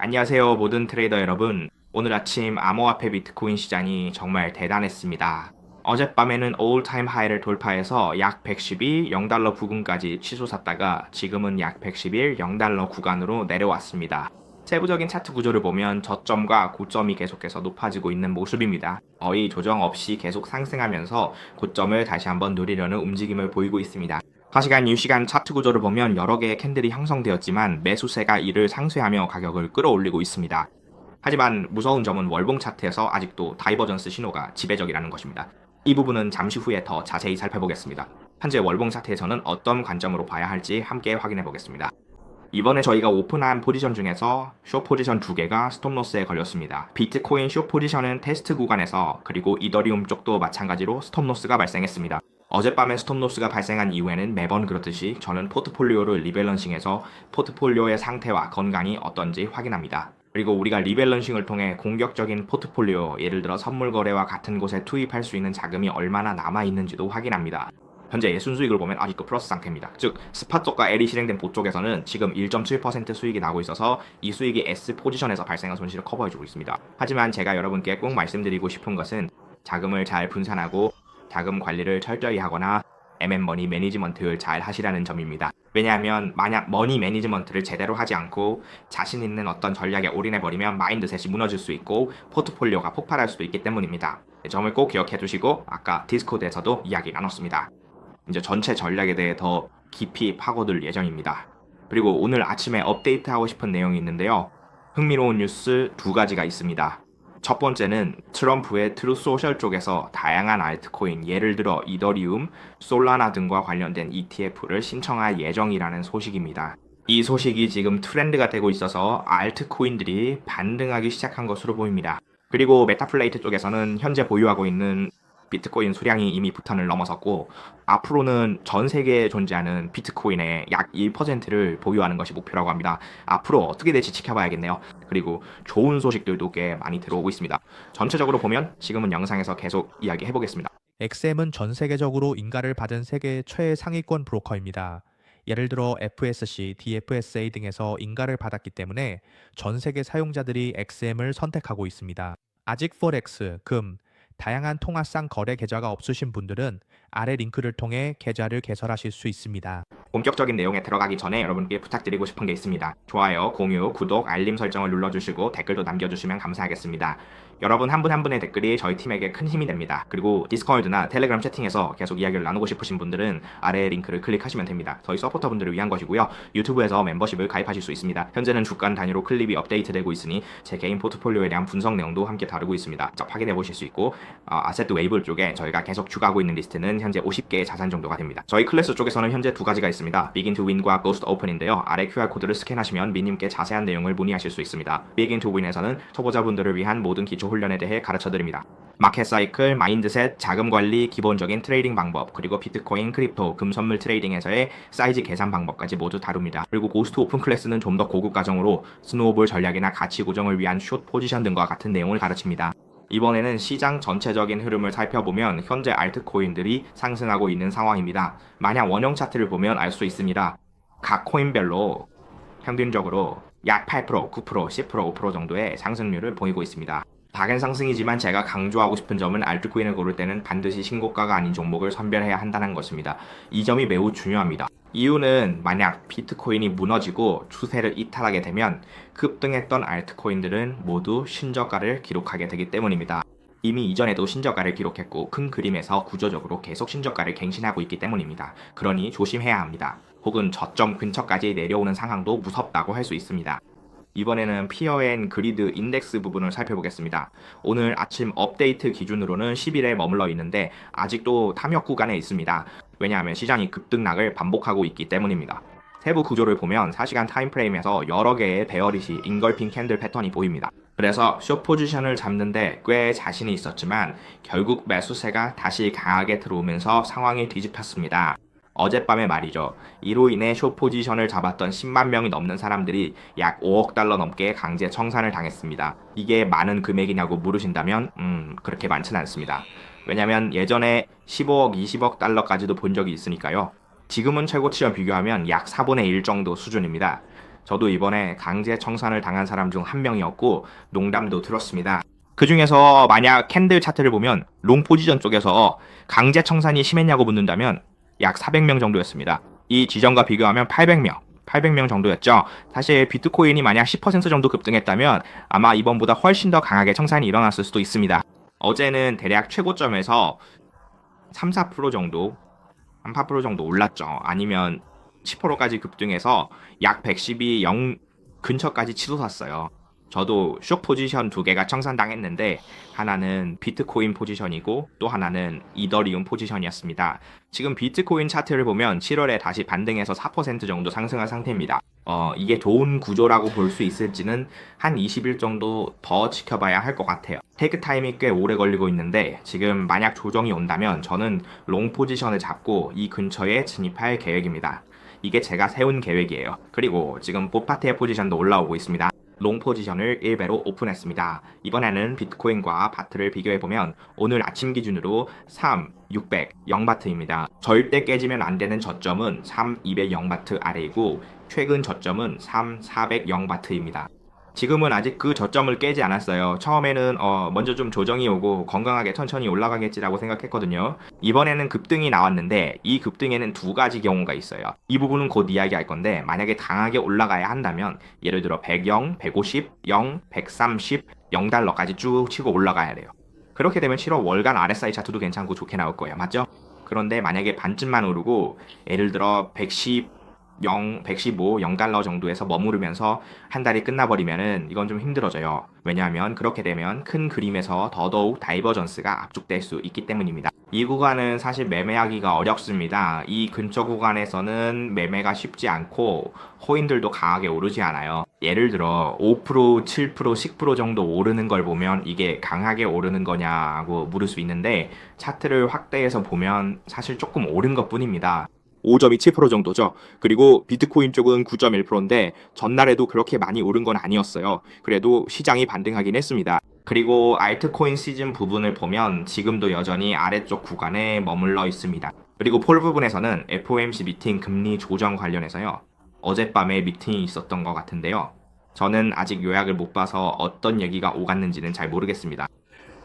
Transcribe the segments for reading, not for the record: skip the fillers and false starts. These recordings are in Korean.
안녕하세요, 모든 트레이더 여러분. 오늘 아침 암호화폐 비트코인 시장이 정말 대단했습니다. 어젯밤에는 올타임 하이를 돌파해서 약 112, 0달러 부근까지 치솟았다가 지금은 약 111, 0달러 구간으로 내려왔습니다. 세부적인 차트 구조를 보면 저점과 고점이 계속해서 높아지고 있는 모습입니다. 거의 조정 없이 계속 상승하면서 고점을 다시 한번 노리려는 움직임을 보이고 있습니다. 4시간, 6시간 차트 구조를 보면 여러 개의 캔들이 형성되었지만 매수세가 이를 상쇄하며 가격을 끌어올리고 있습니다. 하지만 무서운 점은 월봉 차트에서 아직도 다이버전스 신호가 지배적이라는 것입니다. 이 부분은 잠시 후에 더 자세히 살펴보겠습니다. 현재 월봉 차트에서는 어떤 관점으로 봐야 할지 함께 확인해 보겠습니다. 이번에 저희가 오픈한 포지션 중에서 숏 포지션 2개가 스톱로스에 걸렸습니다. 비트코인 숏 포지션은 테스트 구간에서 그리고 이더리움 쪽도 마찬가지로 스톱로스가 발생했습니다. 어젯밤에 스톱로스가 발생한 이후에는 매번 그렇듯이 저는 포트폴리오를 리밸런싱해서 포트폴리오의 상태와 건강이 어떤지 확인합니다. 그리고 우리가 리밸런싱을 통해 공격적인 포트폴리오, 예를 들어 선물 거래와 같은 곳에 투입할 수 있는 자금이 얼마나 남아있는지도 확인합니다. 현재 순수익을 보면 아직도 플러스 상태입니다. 즉 스팟 쪽과 L이 실행된 보 쪽에서는 지금 1.7% 수익이 나고 있어서 이 수익이 S 포지션에서 발생한 손실을 커버해주고 있습니다. 하지만 제가 여러분께 꼭 말씀드리고 싶은 것은 자금을 잘 분산하고 자금 관리를 철저히 하거나 머니 매니지먼트를 잘 하시라는 점입니다. 왜냐하면 만약 머니 매니지먼트를 제대로 하지 않고 자신 있는 어떤 전략에 올인해버리면 마인드셋이 무너질 수 있고 포트폴리오가 폭발할 수도 있기 때문입니다. 이 점을 꼭 기억해 두시고 아까 디스코드에서도 이야기 나눴습니다. 이제 전체 전략에 대해 더 깊이 파고들 예정입니다. 그리고 오늘 아침에 업데이트하고 싶은 내용이 있는데요. 흥미로운 뉴스 2가지가 있습니다. 첫 번째는 트럼프의 트루스 소셜 쪽에서 다양한 알트코인, 예를 들어 이더리움, 솔라나 등과 관련된 ETF를 신청할 예정이라는 소식입니다. 이 소식이 지금 트렌드가 되고 있어서 알트코인들이 반등하기 시작한 것으로 보입니다. 그리고 메타플레이트 쪽에서는 현재 보유하고 있는 비트코인 수량이 이미 부탄을 넘어섰고 앞으로는 전 세계에 존재하는 비트코인의 약 1%를 보유하는 것이 목표라고 합니다. 앞으로 어떻게 될지 지켜봐야겠네요. 그리고 좋은 소식들도 꽤 많이 들어오고 있습니다. 전체적으로 보면 지금은 영상에서 계속 이야기해보겠습니다. 엑셈은 전 세계적으로 인가를 받은 세계 최상위권 브로커입니다. 예를 들어 FSC, DFSA 등에서 인가를 받았기 때문에 전 세계 사용자들이 엑셈을 선택하고 있습니다. 아직 포렉스, 금, 다양한 통화상 거래 계좌가 없으신 분들은 아래 링크를 통해 계좌를 개설하실 수 있습니다. 본격적인 내용에 들어가기 전에 여러분께 부탁드리고 싶은 게 있습니다. 좋아요, 공유, 구독, 알림 설정을 눌러주시고 댓글도 남겨주시면 감사하겠습니다. 여러분 한 분 한 분의 댓글이 저희 팀에게 큰 힘이 됩니다. 그리고 디스코드나 텔레그램 채팅에서 계속 이야기를 나누고 싶으신 분들은 아래 링크를 클릭하시면 됩니다. 저희 서포터분들을 위한 것이고요. 유튜브에서 멤버십을 가입하실 수 있습니다. 현재는 주간 단위로 클립이 업데이트되고 있으니 제 개인 포트폴리오에 대한 분석 내용도 함께 다루고 있습니다. 확인해 보실 수 있고 아세트 웨이블 쪽에 저희가 계속 추가하고 있는 리스트는 현재 50개의 자산 정도가 됩니다. 저희 클래스 쪽에서는 현재 2가지가 있습니다. Begin to Win과 Ghost Open인데요. 아래 QR코드를 스캔하시면 미님께 자세한 내용을 문의하실 수 있습니다. Begin to Win에서는 초보자분들을 위한 모든 기초 훈련에 대해 가르쳐드립니다. 마켓 사이클, 마인드셋, 자금 관리, 기본적인 트레이딩 방법, 그리고 비트코인, 크립토, 금선물 트레이딩에서의 사이즈 계산 방법까지 모두 다룹니다. 그리고 고스트 오픈 클래스는 좀 더 고급 과정으로 스노우볼 전략이나 가치 고정을 위한 숏 포지션 등과 같은 내용을 가르칩니다. 이번에는 시장 전체적인 흐름을 살펴보면 현재 알트코인들이 상승하고 있는 상황입니다. 만약 원형 차트를 보면 알 수 있습니다. 각 코인별로 평균적으로 약 8%, 9%, 10%, 5% 정도의 상승률을 보이고 있습니다. 작은 상승이지만 제가 강조하고 싶은 점은 알트코인을 고를 때는 반드시 신고가가 아닌 종목을 선별해야 한다는 것입니다. 이 점이 매우 중요합니다. 이유는 만약 비트코인이 무너지고 추세를 이탈하게 되면 급등했던 알트코인들은 모두 신저가를 기록하게 되기 때문입니다. 이미 이전에도 신저가를 기록했고 큰 그림에서 구조적으로 계속 신저가를 갱신하고 있기 때문입니다. 그러니 조심해야 합니다. 혹은 저점 근처까지 내려오는 상황도 무섭다고 할 수 있습니다. 이번에는 피어 앤 그리드 인덱스 부분을 살펴보겠습니다. 오늘 아침 업데이트 기준으로는 10일에 머물러 있는데 아직도 탐욕 구간에 있습니다. 왜냐하면 시장이 급등락을 반복하고 있기 때문입니다. 세부 구조를 보면 4시간 타임프레임에서 여러 개의 베어릿이 인걸핑 캔들 패턴이 보입니다. 그래서 숏 포지션을 잡는데 꽤 자신이 있었지만 결국 매수세가 다시 강하게 들어오면서 상황이 뒤집혔습니다. 어젯밤에 말이죠. 이로 인해 숏 포지션을 잡았던 10만 명이 넘는 사람들이 약 5억 달러 넘게 강제 청산을 당했습니다. 이게 많은 금액이냐고 물으신다면 그렇게 많지는 않습니다. 왜냐면 예전에 15억, 20억 달러까지도 본 적이 있으니까요. 지금은 최고치와 비교하면 약 4분의 1 정도 수준입니다. 저도 이번에 강제 청산을 당한 사람 중 한 명이었고 농담도 들었습니다. 그 중에서 만약 캔들 차트를 보면 롱 포지션 쪽에서 강제 청산이 심했냐고 묻는다면 약 400명 정도였습니다. 이 지점과 비교하면 800명 정도였죠. 사실 비트코인이 만약 10% 정도 급등했다면 아마 이번보다 훨씬 더 강하게 청산이 일어났을 수도 있습니다. 어제는 대략 최고점에서 3, 4% 정도, 3, 4% 정도 올랐죠. 아니면 10%까지 급등해서 약 110이 0 근처까지 치솟았어요. 저도 숏 포지션 두 개가 청산당했는데 하나는 비트코인 포지션이고 또 하나는 이더리움 포지션이었습니다. 지금 비트코인 차트를 보면 7월에 다시 반등해서 4% 정도 상승한 상태입니다. 이게 좋은 구조라고 볼 수 있을지는 한 20일 정도 더 지켜봐야 할 것 같아요. 테이크 타임이 꽤 오래 걸리고 있는데 지금 만약 조정이 온다면 저는 롱 포지션을 잡고 이 근처에 진입할 계획입니다. 이게 제가 세운 계획이에요. 그리고 지금 보파트의 포지션도 올라오고 있습니다. 롱 포지션을 1배로 오픈했습니다. 이번에는 비트코인과 바트를 비교해보면 오늘 아침 기준으로 3, 600, 0바트입니다. 절대 깨지면 안 되는 저점은 3, 200, 0바트 아래이고 최근 저점은 3, 400, 0바트입니다. 지금은 아직 그 저점을 깨지 않았어요. 처음에는 먼저 좀 조정이 오고 건강하게 천천히 올라가겠지라고 생각했거든요. 이번에는 급등이 나왔는데 이 급등에는 두 가지 경우가 있어요. 이 부분은 곧 이야기할 건데 만약에 강하게 올라가야 한다면 예를 들어 100, 0, 150, 0, 130, 0달러까지 쭉 치고 올라가야 돼요. 그렇게 되면 7월 월간 RSI 차트도 괜찮고 좋게 나올 거예요. 맞죠? 그런데 만약에 반쯤만 오르고 예를 들어 110, 0, 115, 0달러 정도에서 머무르면서 한 달이 끝나버리면은 이건 좀 힘들어져요. 왜냐하면 그렇게 되면 큰 그림에서 더더욱 다이버전스가 압축될 수 있기 때문입니다. 이 구간은 사실 매매하기가 어렵습니다. 이 근처 구간에서는 매매가 쉽지 않고 코인들도 강하게 오르지 않아요. 예를 들어 5%, 7%, 10% 정도 오르는 걸 보면 이게 강하게 오르는 거냐고 물을 수 있는데 차트를 확대해서 보면 사실 조금 오른 것 뿐입니다. 5점이 7% 정도죠. 그리고 비트코인 쪽은 9.1%인데 전날에도 그렇게 많이 오른 건 아니었어요. 그래도 시장이 반등하긴 했습니다. 그리고 알트코인 시즌 부분을 보면 지금도 여전히 아래쪽 구간에 머물러 있습니다. 그리고 폴 부분에서는 FOMC 미팅 금리 조정 관련해서요. 어젯밤에 미팅이 있었던 것 같은데요. 저는 아직 요약을 못 봐서 어떤 얘기가 오갔는지는 잘 모르겠습니다.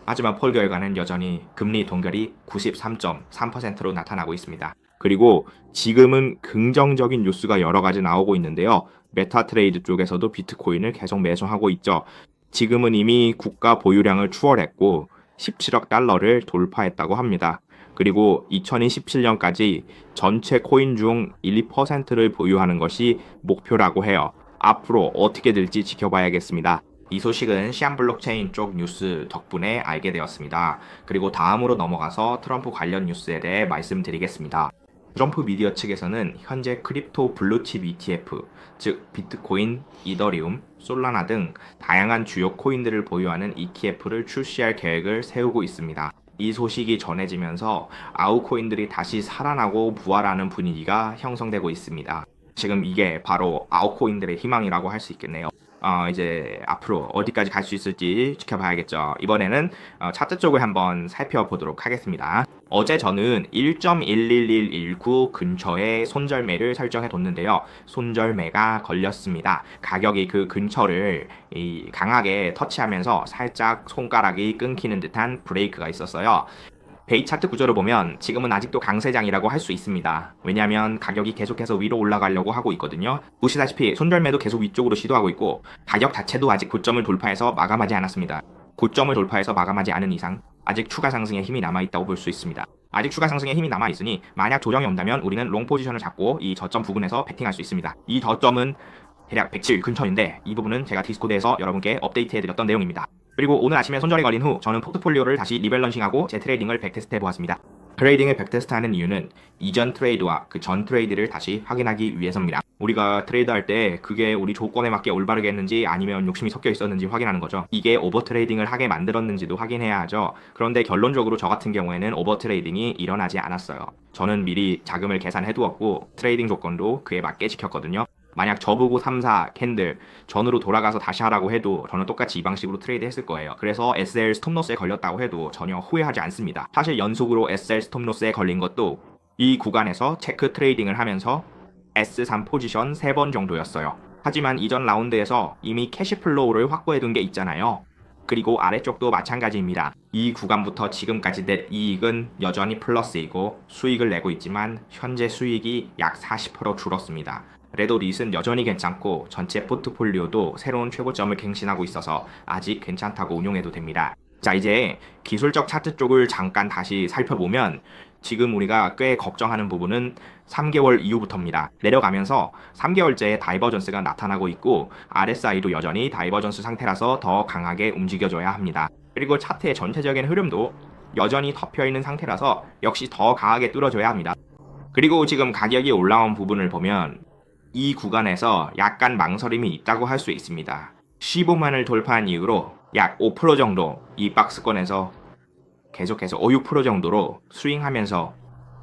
하지만 폴 결과는 여전히 금리 동결이 93.3%로 나타나고 있습니다. 그리고 지금은 긍정적인 뉴스가 여러 가지 나오고 있는데요. 메타트레이드 쪽에서도 비트코인을 계속 매수하고 있죠. 지금은 이미 국가 보유량을 추월했고 17억 달러를 돌파했다고 합니다. 그리고 2027년까지 전체 코인 중 1, 2%를 보유하는 것이 목표라고 해요. 앞으로 어떻게 될지 지켜봐야겠습니다. 이 소식은 시안 블록체인 쪽 뉴스 덕분에 알게 되었습니다. 그리고 다음으로 넘어가서 트럼프 관련 뉴스에 대해 말씀드리겠습니다. 트럼프 미디어 측에서는 현재 크립토 블루칩 ETF, 즉 비트코인, 이더리움, 솔라나 등 다양한 주요 코인들을 보유하는 ETF를 출시할 계획을 세우고 있습니다. 이 소식이 전해지면서 아우 코인들이 다시 살아나고 부활하는 분위기가 형성되고 있습니다. 지금 이게 바로 아우 코인들의 희망이라고 할 수 있겠네요. 이제 앞으로 어디까지 갈 수 있을지 지켜봐야겠죠. 이번에는 차트 쪽을 한번 살펴보도록 하겠습니다. 어제 저는 1.11119 근처에 손절매를 설정해 뒀는데요. 손절매가 걸렸습니다. 가격이 그 근처를 강하게 터치하면서 살짝 손가락이 끊기는 듯한 브레이크가 있었어요. 베이 차트 구조를 보면 지금은 아직도 강세장이라고 할 수 있습니다. 왜냐하면 가격이 계속해서 위로 올라가려고 하고 있거든요. 보시다시피 손절매도 계속 위쪽으로 시도하고 있고 가격 자체도 아직 고점을 돌파해서 마감하지 않았습니다. 고점을 돌파해서 마감하지 않은 이상 아직 추가 상승의 힘이 남아있다고 볼 수 있습니다. 아직 추가 상승의 힘이 남아있으니 만약 조정이 온다면 우리는 롱 포지션을 잡고 이 저점 부근에서 베팅할 수 있습니다. 이 저점은 대략 107 근처인데 이 부분은 제가 디스코드에서 여러분께 업데이트해드렸던 내용입니다. 그리고 오늘 아침에 손절이 걸린 후 저는 포트폴리오를 다시 리밸런싱하고 제 트레이딩을 백테스트 해보았습니다. 트레이딩을 백테스트하는 이유는 이전 트레이드와 그 전 트레이드를 다시 확인하기 위해서입니다. 우리가 트레이드할 때 그게 우리 조건에 맞게 올바르게 했는지 아니면 욕심이 섞여 있었는지 확인하는 거죠. 이게 오버 트레이딩을 하게 만들었는지도 확인해야 하죠. 그런데 결론적으로 저 같은 경우에는 오버 트레이딩이 일어나지 않았어요. 저는 미리 자금을 계산해 두었고 트레이딩 조건도 그에 맞게 지켰거든요. 만약 저보고 3, 4 캔들 전으로 돌아가서 다시 하라고 해도 저는 똑같이 이 방식으로 트레이드 했을 거예요. 그래서 SL 스톱로스에 걸렸다고 해도 전혀 후회하지 않습니다. 사실 연속으로 SL 스톱로스에 걸린 것도 이 구간에서 체크 트레이딩을 하면서 S3 포지션 3번 정도였어요. 하지만 이전 라운드에서 이미 캐시플로우를 확보해둔 게 있잖아요. 그리고 아래쪽도 마찬가지입니다. 이 구간부터 지금까지 낸 이익은 여전히 플러스이고 수익을 내고 있지만 현재 수익이 약 40% 줄었습니다. 그래도 릿은 여전히 괜찮고 전체 포트폴리오도 새로운 최고점을 갱신하고 있어서 아직 괜찮다고 운용해도 됩니다. 자, 이제 기술적 차트 쪽을 잠깐 다시 살펴보면 지금 우리가 꽤 걱정하는 부분은 3개월 이후부터입니다. 내려가면서 3개월째 다이버전스가 나타나고 있고 RSI도 여전히 다이버전스 상태라서 더 강하게 움직여줘야 합니다. 그리고 차트의 전체적인 흐름도 여전히 덮여있는 상태라서 역시 더 강하게 뚫어줘야 합니다. 그리고 지금 가격이 올라온 부분을 보면 이 구간에서 약간 망설임이 있다고 할 수 있습니다. 15만을 돌파한 이후로 약 5% 정도 이 박스권에서 계속해서 5, 6% 정도로 스윙하면서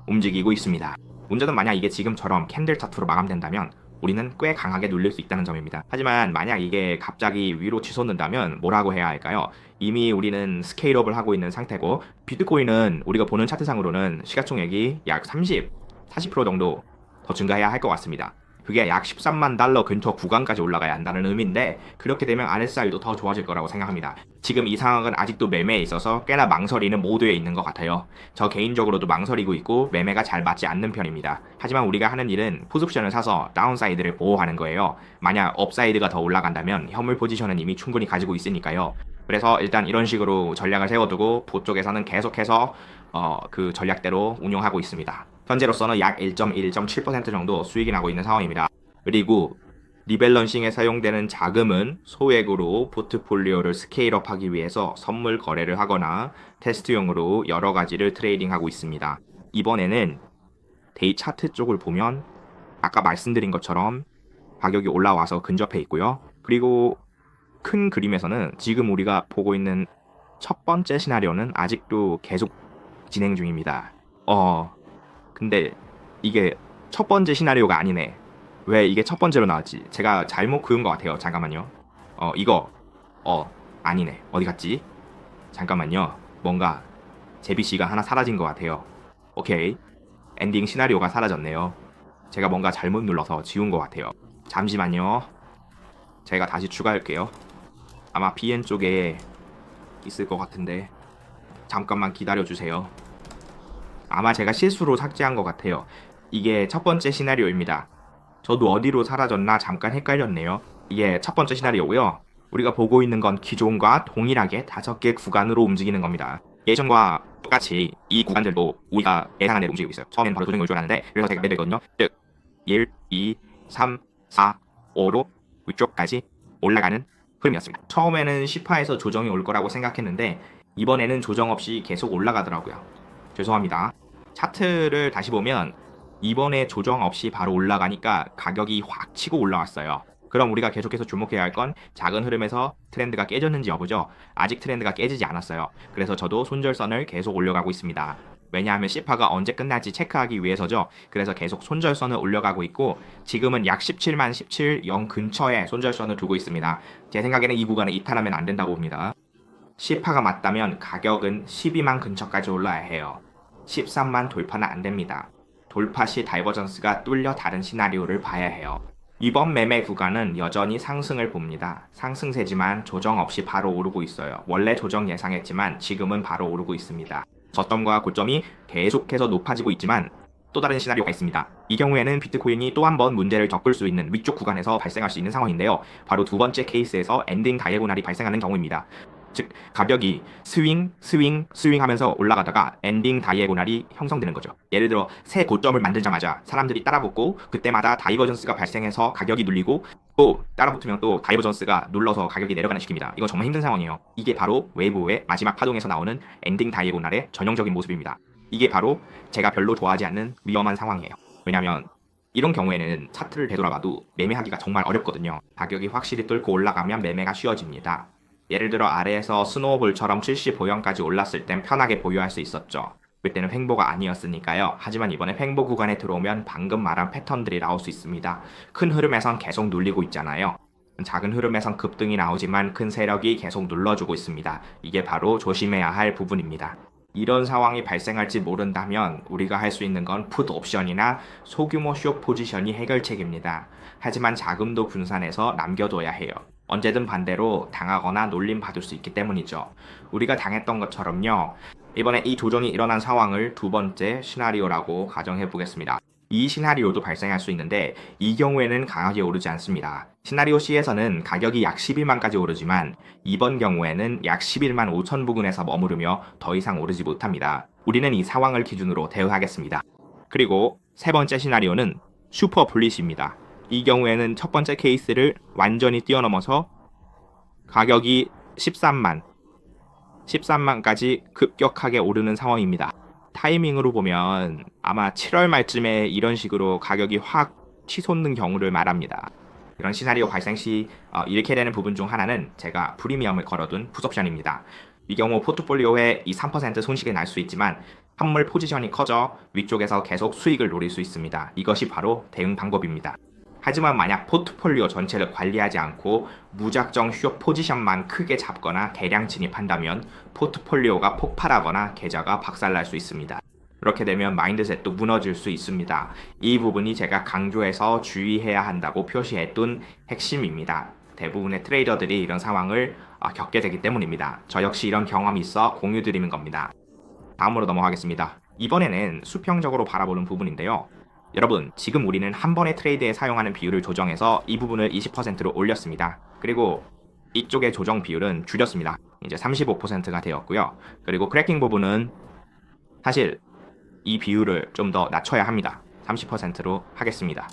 움직이고 있습니다. 문제는 만약 이게 지금처럼 캔들 차트로 마감된다면 우리는 꽤 강하게 눌릴 수 있다는 점입니다. 하지만 만약 이게 갑자기 위로 치솟는다면 뭐라고 해야 할까요? 이미 우리는 스케일업을 하고 있는 상태고 비트코인은 우리가 보는 차트상으로는 시가총액이 약 30, 40% 정도 더 증가해야 할 것 같습니다. 그게 약 13만 달러 근처 구간까지 올라가야 한다는 의미인데 그렇게 되면 RSI도 더 좋아질 거라고 생각합니다. 지금 이 상황은 아직도 매매에 있어서 꽤나 망설이는 모드에 있는 것 같아요. 저 개인적으로도 망설이고 있고 매매가 잘 맞지 않는 편입니다. 하지만 우리가 하는 일은 풋옵션을 사서 다운사이드를 보호하는 거예요. 만약 업사이드가 더 올라간다면 현물 포지션은 이미 충분히 가지고 있으니까요. 그래서 일단 이런 식으로 전략을 세워두고 보 쪽에서는 계속해서 그 전략대로 운용하고 있습니다. 현재로서는 약 1.7% 정도 수익이 나고 있는 상황입니다. 그리고 리밸런싱에 사용되는 자금은 소액으로 포트폴리오를 스케일업하기 위해서 선물 거래를 하거나 테스트용으로 여러 가지를 트레이딩하고 있습니다. 이번에는 데이 차트 쪽을 보면 아까 말씀드린 것처럼 가격이 올라와서 근접해 있고요. 그리고 큰 그림에서는 지금 우리가 보고 있는 첫 번째 시나리오는 아직도 계속 진행 중입니다. 근데 이게 첫 번째 시나리오가 아니네. 왜 이게 첫 번째로 나왔지? 제가 잘못 그은 것 같아요. 잠깐만요. 이거 아니네. 어디 갔지? 잠깐만요. 뭔가 제비씨가 하나 사라진 것 같아요. 오케이. 엔딩 시나리오가 사라졌네요. 제가 뭔가 잘못 눌러서 지운 것 같아요. 잠시만요. 제가 다시 추가할게요. 아마 BN 쪽에 있을 것 같은데 잠깐만 기다려주세요. 아마 제가 실수로 삭제한 것 같아요. 이게 첫 번째 시나리오입니다. 저도 어디로 사라졌나 잠깐 헷갈렸네요. 이게 첫 번째 시나리오고요. 우리가 보고 있는 건 기존과 동일하게 5개 구간으로 움직이는 겁니다. 예전과 똑같이 이 구간들도 우리가 예상한 대로 움직이고 있어요. 처음에는 바로 조정이 올 줄 알았는데 그래서 제가 매도했거든요. 즉 1, 2, 3, 4, 5로 위쪽까지 올라가는 흐름이었습니다. 처음에는 10화에서 조정이 올 거라고 생각했는데 이번에는 조정 없이 계속 올라가더라고요. 죄송합니다. 차트를 다시 보면 이번에 조정 없이 바로 올라가니까 가격이 확 치고 올라왔어요. 그럼 우리가 계속해서 주목해야 할 건 작은 흐름에서 트렌드가 깨졌는지 여부죠. 아직 트렌드가 깨지지 않았어요. 그래서 저도 손절선을 계속 올려가고 있습니다. 왜냐하면 10화가 언제 끝날지 체크하기 위해서죠. 그래서 계속 손절선을 올려가고 있고 지금은 약 17만 17, 0 근처에 손절선을 두고 있습니다. 제 생각에는 이 구간을 이탈하면 안 된다고 봅니다. 10화가 맞다면 가격은 12만 근처까지 올라야 해요. 13만 돌파는 안 됩니다. 돌파 시 다이버전스가 뚫려 다른 시나리오를 봐야 해요. 이번 매매 구간은 여전히 상승을 봅니다. 상승세지만 조정 없이 바로 오르고 있어요. 원래 조정 예상했지만 지금은 바로 오르고 있습니다. 저점과 고점이 계속해서 높아지고 있지만 또 다른 시나리오가 있습니다. 이 경우에는 비트코인이 또 한 번 문제를 겪을 수 있는 위쪽 구간에서 발생할 수 있는 상황인데요. 바로 두 번째 케이스에서 엔딩 다이애고날이 발생하는 경우입니다. 즉 가격이 스윙 하면서 올라가다가 엔딩 다이애고날이 형성되는 거죠. 예를 들어 새 고점을 만들자마자 사람들이 따라붙고 그때마다 다이버전스가 발생해서 가격이 눌리고 또 따라붙으면 또 다이버전스가 눌러서 가격이 내려가는 식입니다. 이거 정말 힘든 상황이에요. 이게 바로 웨이브의 마지막 파동에서 나오는 엔딩 다이애고날의 전형적인 모습입니다. 이게 바로 제가 별로 좋아하지 않는 위험한 상황이에요. 왜냐면 이런 경우에는 차트를 되돌아봐도 매매하기가 정말 어렵거든요. 가격이 확실히 뚫고 올라가면 매매가 쉬워집니다. 예를 들어 아래에서 스노우볼처럼 70보형까지 올랐을 땐 편하게 보유할 수 있었죠. 그때는 횡보가 아니었으니까요. 하지만 이번에 횡보 구간에 들어오면 방금 말한 패턴들이 나올 수 있습니다. 큰 흐름에선 계속 눌리고 있잖아요. 작은 흐름에선 급등이 나오지만 큰 세력이 계속 눌러주고 있습니다. 이게 바로 조심해야 할 부분입니다. 이런 상황이 발생할지 모른다면 우리가 할 수 있는 건 풋 옵션이나 소규모 숏 포지션이 해결책입니다. 하지만 자금도 분산해서 남겨둬야 해요. 언제든 반대로 당하거나 놀림 받을 수 있기 때문이죠. 우리가 당했던 것처럼요. 이번에 이 조정이 일어난 상황을 두 번째 시나리오라고 가정해 보겠습니다. 이 시나리오도 발생할 수 있는데 이 경우에는 강하게 오르지 않습니다. 시나리오 C에서는 가격이 약 11만까지 오르지만 이번 경우에는 약 11만 5천 부근에서 머무르며 더 이상 오르지 못합니다. 우리는 이 상황을 기준으로 대응하겠습니다. 그리고 세 번째 시나리오는 슈퍼 블릿입니다. 이 경우에는 첫 번째 케이스를 완전히 뛰어넘어서 가격이 13만까지 급격하게 오르는 상황입니다. 타이밍으로 보면 아마 7월 말쯤에 이런 식으로 가격이 확 치솟는 경우를 말합니다. 이런 시나리오 발생 시 이렇게 되는 부분 중 하나는 제가 프리미엄을 걸어둔 풋옵션입니다. 이 경우 포트폴리오에 이 3% 손실이 날 수 있지만 환물 포지션이 커져 위쪽에서 계속 수익을 노릴 수 있습니다. 이것이 바로 대응 방법입니다. 하지만 만약 포트폴리오 전체를 관리하지 않고 무작정 숏 포지션만 크게 잡거나 대량 진입한다면 포트폴리오가 폭발하거나 계좌가 박살날 수 있습니다. 그렇게 되면 마인드셋도 무너질 수 있습니다. 이 부분이 제가 강조해서 주의해야 한다고 표시해둔 핵심입니다. 대부분의 트레이더들이 이런 상황을 겪게 되기 때문입니다. 저 역시 이런 경험이 있어 공유드리는 겁니다. 다음으로 넘어가겠습니다. 이번에는 수평적으로 바라보는 부분인데요. 여러분, 지금 우리는 한 번의 트레이드에 사용하는 비율을 조정해서 이 부분을 20%로 올렸습니다. 그리고 이쪽의 조정 비율은 줄였습니다. 이제 35%가 되었고요. 그리고 크래킹 부분은 사실 이 비율을 좀 더 낮춰야 합니다. 30%로 하겠습니다.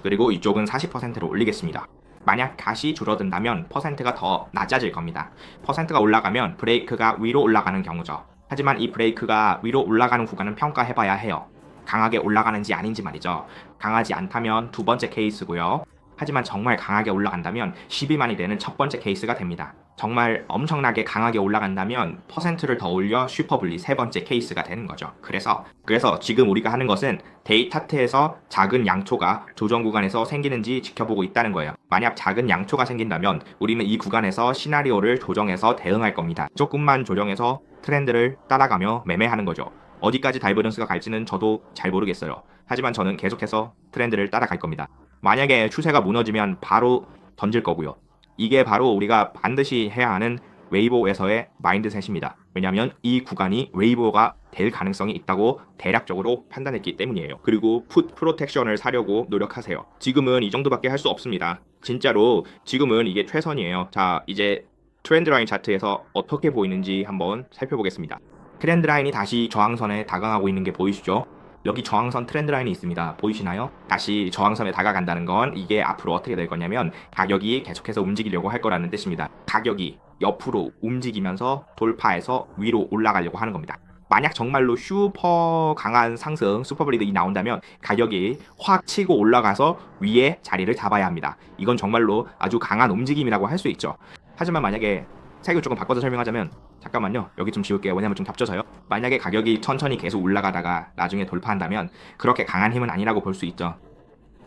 그리고 이쪽은 40%로 올리겠습니다. 만약 다시 줄어든다면 퍼센트가 더 낮아질 겁니다. 퍼센트가 올라가면 브레이크가 위로 올라가는 경우죠. 하지만 이 브레이크가 위로 올라가는 구간은 평가해봐야 해요. 강하게 올라가는지 아닌지 말이죠. 강하지 않다면 두 번째 케이스고요. 하지만 정말 강하게 올라간다면 12만이 되는 첫 번째 케이스가 됩니다. 정말 엄청나게 강하게 올라간다면 퍼센트를 더 올려 슈퍼블리 세 번째 케이스가 되는 거죠. 그래서 지금 우리가 하는 것은 데이타트에서 작은 양초가 조정 구간에서 생기는지 지켜보고 있다는 거예요. 만약 작은 양초가 생긴다면 우리는 이 구간에서 시나리오를 조정해서 대응할 겁니다. 조금만 조정해서 트렌드를 따라가며 매매하는 거죠. 어디까지 다이버전스가 갈지는 저도 잘 모르겠어요. 하지만 저는 계속해서 트렌드를 따라갈 겁니다. 만약에 추세가 무너지면 바로 던질 거고요. 이게 바로 우리가 반드시 해야 하는 웨이보에서의 마인드셋입니다. 왜냐하면 이 구간이 웨이보가 될 가능성이 있다고 대략적으로 판단했기 때문이에요. 그리고 풋 프로텍션을 사려고 노력하세요. 지금은 이 정도밖에 할 수 없습니다. 진짜로 지금은 이게 최선이에요. 자, 이제 트렌드 라인 차트에서 어떻게 보이는지 한번 살펴보겠습니다. 트렌드 라인이 다시 저항선에 다가가고 있는 게 보이시죠? 여기 저항선 트렌드 라인이 있습니다. 보이시나요? 다시 저항선에 다가간다는 건 이게 앞으로 어떻게 될 거냐면 가격이 계속해서 움직이려고 할 거라는 뜻입니다. 가격이 옆으로 움직이면서 돌파해서 위로 올라가려고 하는 겁니다. 만약 정말로 슈퍼 강한 상승, 슈퍼블리드이 나온다면 가격이 확 치고 올라가서 위에 자리를 잡아야 합니다. 이건 정말로 아주 강한 움직임이라고 할 수 있죠. 하지만 만약에 색을 조금 바꿔서 설명하자면, 잠깐만요, 여기 좀 지울게요. 왜냐면 좀 겹쳐져요. 만약에 가격이 천천히 계속 올라가다가 나중에 돌파한다면 그렇게 강한 힘은 아니라고 볼 수 있죠.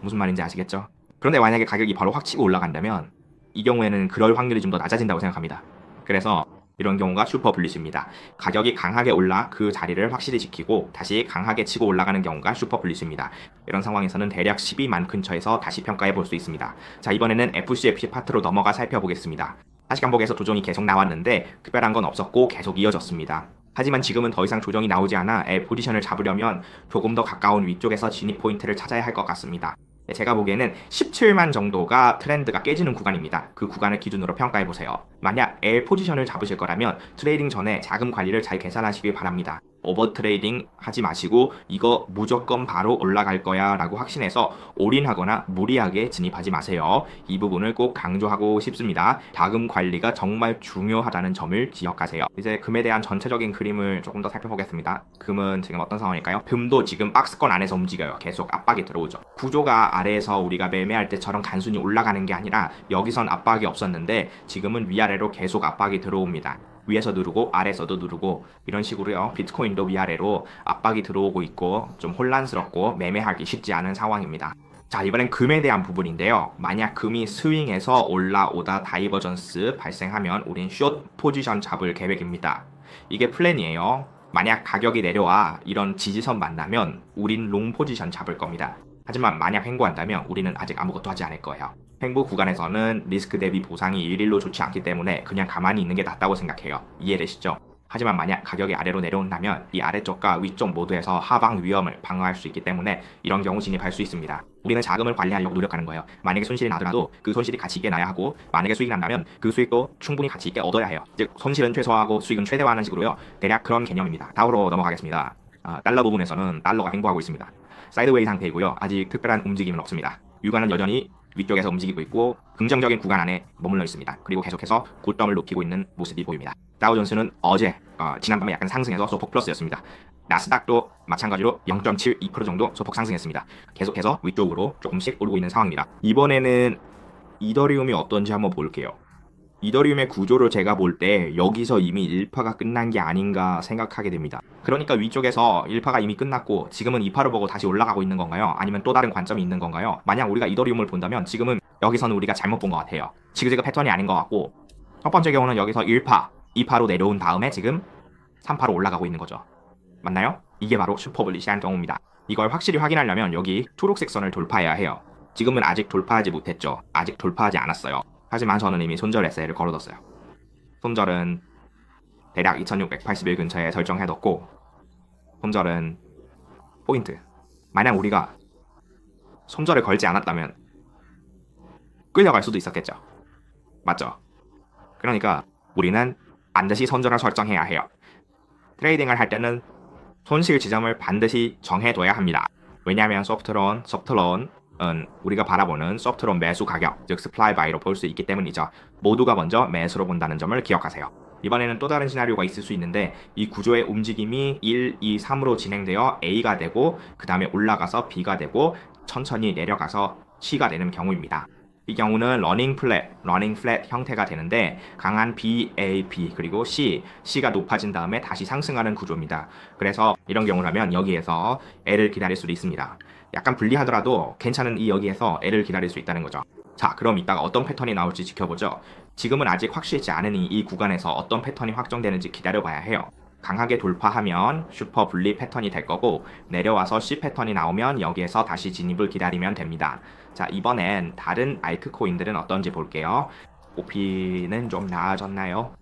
무슨 말인지 아시겠죠? 그런데 만약에 가격이 바로 확 치고 올라간다면 이 경우에는 그럴 확률이 좀 더 낮아진다고 생각합니다. 그래서 이런 경우가 슈퍼 블리시입니다. 가격이 강하게 올라 그 자리를 확실히 지키고 다시 강하게 치고 올라가는 경우가 슈퍼 블리시입니다. 이런 상황에서는 대략 12만 근처에서 다시 평가해 볼 수 있습니다. 자, 이번에는 FCFC 파트로 넘어가 살펴보겠습니다. 다시 강복에서 조정이 계속 나왔는데 특별한 건 없었고 계속 이어졌습니다. 하지만 지금은 더 이상 조정이 나오지 않아 포지션을 잡으려면 조금 더 가까운 위쪽에서 진입 포인트를 찾아야 할 것 같습니다. 제가 보기에는 17만 정도가 트렌드가 깨지는 구간입니다. 그 구간을 기준으로 평가해보세요. 만약 L 포지션을 잡으실 거라면 트레이딩 전에 자금 관리를 잘 계산하시길 바랍니다. 오버 트레이딩 하지 마시고 이거 무조건 바로 올라갈 거야 라고 확신해서 올인하거나 무리하게 진입하지 마세요. 이 부분을 꼭 강조하고 싶습니다. 자금 관리가 정말 중요하다는 점을 기억하세요. 이제 금에 대한 전체적인 그림을 조금 더 살펴보겠습니다. 금은 지금 어떤 상황일까요? 금도 지금 박스권 안에서 움직여요. 계속 압박이 들어오죠. 구조가 아래에서 우리가 매매할 때처럼 단순히 올라가는 게 아니라 여기선 압박이 없었는데 지금은 위아래로 계속 압박이 들어옵니다. 위에서 누르고 아래에서도 누르고 이런 식으로요. 비트코인도 위아래로 압박이 들어오고 있고 좀 혼란스럽고 매매하기 쉽지 않은 상황입니다. 자, 이번엔 금에 대한 부분인데요. 만약 금이 스윙해서 올라오다 다이버전스 발생하면 우린 숏 포지션 잡을 계획입니다. 이게 플랜이에요. 만약 가격이 내려와 이런 지지선 만나면 우린 롱 포지션 잡을 겁니다. 하지만 만약 횡보한다면 우리는 아직 아무것도 하지 않을 거예요. 횡보 구간에서는 리스크 대비 보상이 일일로 좋지 않기 때문에 그냥 가만히 있는 게 낫다고 생각해요. 이해되시죠? 하지만 만약 가격이 아래로 내려온다면 이 아래쪽과 위쪽 모두에서 하방 위험을 방어할 수 있기 때문에 이런 경우 진입할 수 있습니다. 우리는 자금을 관리하려고 노력하는 거예요. 만약에 손실이 나더라도 그 손실이 가치 있게 나야 하고 만약에 수익이 난다면 그 수익도 충분히 가치 있게 얻어야 해요. 즉 손실은 최소화하고 수익은 최대화하는 식으로요. 대략 그런 개념입니다. 다음으로 넘어가겠습니다. 달러 부분에서는 달러가 횡보하고 있습니다. 사이드웨이 상태이고요. 아직 특별한 움직임은 없습니다. 유가는 여전히 위쪽에서 움직이고 있고 긍정적인 구간 안에 머물러 있습니다. 그리고 계속해서 고점을 높이고 있는 모습이 보입니다. 다우존스는 어제 지난밤에 약간 상승해서 소폭 플러스였습니다. 나스닥도 마찬가지로 0.72% 정도 소폭 상승했습니다. 계속해서 위쪽으로 조금씩 오르고 있는 상황입니다. 이번에는 이더리움이 어떤지 한번 볼게요. 이더리움의 구조를 제가 볼 때 여기서 이미 1파가 끝난 게 아닌가 생각하게 됩니다. 그러니까 위쪽에서 1파가 이미 끝났고 지금은 2파를 보고 다시 올라가고 있는 건가요? 아니면 또 다른 관점이 있는 건가요? 만약 우리가 이더리움을 본다면 지금은 여기서는 우리가 잘못 본 것 같아요. 지그재그 패턴이 아닌 것 같고 첫 번째 경우는 여기서 1파, 2파로 내려온 다음에 지금 3파로 올라가고 있는 거죠. 맞나요? 이게 바로 슈퍼블리시한 경우입니다. 이걸 확실히 확인하려면 여기 초록색 선을 돌파해야 해요. 지금은 아직 돌파하지 못했죠. 아직 돌파하지 않았어요. 하지만 저는 이미 손절 SL을 걸어뒀어요. 손절은 대략 2680일 근처에 설정해뒀고 손절은 포인트. 만약 우리가 손절을 걸지 않았다면 끌려갈 수도 있었겠죠. 맞죠? 그러니까 우리는 반드시 손절을 설정해야 해요. 트레이딩을 할 때는 손실 지점을 반드시 정해둬야 합니다. 왜냐하면 소프트론은 우리가 바라보는 소프트론 매수 가격, 즉 스플라이 바이로 볼 수 있기 때문이죠. 모두가 먼저 매수로 본다는 점을 기억하세요. 이번에는 또 다른 시나리오가 있을 수 있는데 이 구조의 움직임이 1, 2, 3으로 진행되어 A가 되고 그 다음에 올라가서 B가 되고 천천히 내려가서 C가 되는 경우입니다. 이 경우는 러닝 플랫 형태가 되는데 강한 B, A, B 그리고 C가 높아진 다음에 다시 상승하는 구조입니다. 그래서 이런 경우라면 여기에서 L을 기다릴 수도 있습니다. 약간 불리하더라도 괜찮은 이 여기에서 L을 기다릴 수 있다는 거죠. 자, 그럼 이따가 어떤 패턴이 나올지 지켜보죠. 지금은 아직 확실치 않으니 이 구간에서 어떤 패턴이 확정되는지 기다려봐야 해요. 강하게 돌파하면 슈퍼 분리 패턴이 될 거고 내려와서 C 패턴이 나오면 여기에서 다시 진입을 기다리면 됩니다. 자, 이번엔 다른 알트코인들은 어떤지 볼게요. OP는 좀 나아졌나요?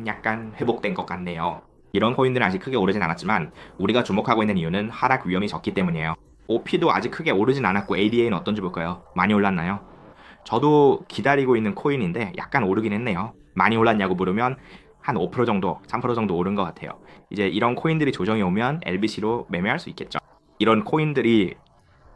약간 회복된 것 같네요. 이런 코인들은 아직 크게 오르진 않았지만 우리가 주목하고 있는 이유는 하락 위험이 적기 때문이에요. OP도 아직 크게 오르진 않았고 ADA는 어떤지 볼까요? 많이 올랐나요? 저도 기다리고 있는 코인인데 약간 오르긴 했네요. 많이 올랐냐고 물으면 한 5% 정도, 3% 정도 오른 것 같아요. 이제 이런 코인들이 조정이 오면 LBC로 매매할 수 있겠죠. 이런 코인들이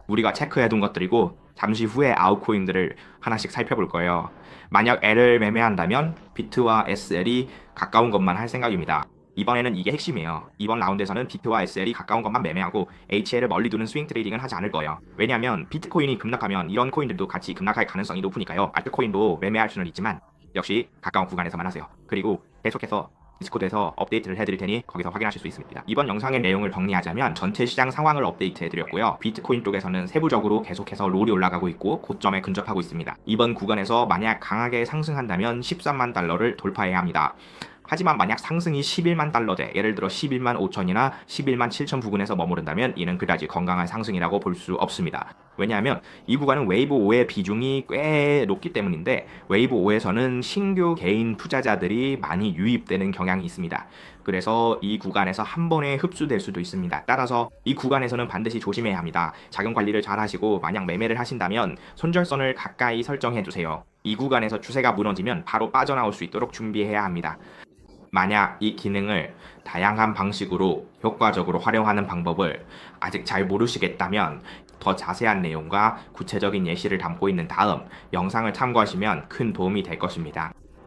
우리가 체크해둔 것들이고 잠시 후에 아웃 코인들을 하나씩 살펴볼 거예요. 만약 L을 매매한다면 비트와 SL이 가까운 것만 할 생각입니다. 이번에는 이게 핵심이에요. 이번 라운드에서는 비트와 SL이 가까운 것만 매매하고 HL을 멀리 두는 스윙 트레이딩은 하지 않을 거예요. 왜냐하면 비트코인이 급락하면 이런 코인들도 같이 급락할 가능성이 높으니까요. 알트코인도 매매할 수는 있지만 역시 가까운 구간에서만 하세요. 그리고 계속해서 디스코드에서 업데이트를 해드릴 테니 거기서 확인하실 수 있습니다. 이번 영상의 내용을 정리하자면 전체 시장 상황을 업데이트 해드렸고요. 비트코인 쪽에서는 세부적으로 계속해서 롤이 올라가고 있고 고점에 근접하고 있습니다. 이번 구간에서 만약 강하게 상승한다면 13만 달러를 돌파해야 합니다. 하지만 만약 상승이 11만 달러대, 예를 들어 11만 5천이나 11만 7천 부근에서 머무른다면 이는 그다지 건강한 상승이라고 볼 수 없습니다. 왜냐하면 이 구간은 웨이브 5의 비중이 꽤 높기 때문인데 웨이브 5에서는 신규 개인 투자자들이 많이 유입되는 경향이 있습니다. 그래서 이 구간에서 한 번에 흡수될 수도 있습니다. 따라서 이 구간에서는 반드시 조심해야 합니다. 자금 관리를 잘 하시고 만약 매매를 하신다면 손절선을 가까이 설정해 두세요. 이 구간에서 추세가 무너지면 바로 빠져나올 수 있도록 준비해야 합니다. 만약 이 기능을 다양한 방식으로 효과적으로 활용하는 방법을 아직 잘 모르시겠다면 더 자세한 내용과 구체적인 예시를 담고 있는 다음 영상을 참고하시면 큰 도움이 될 것입니다.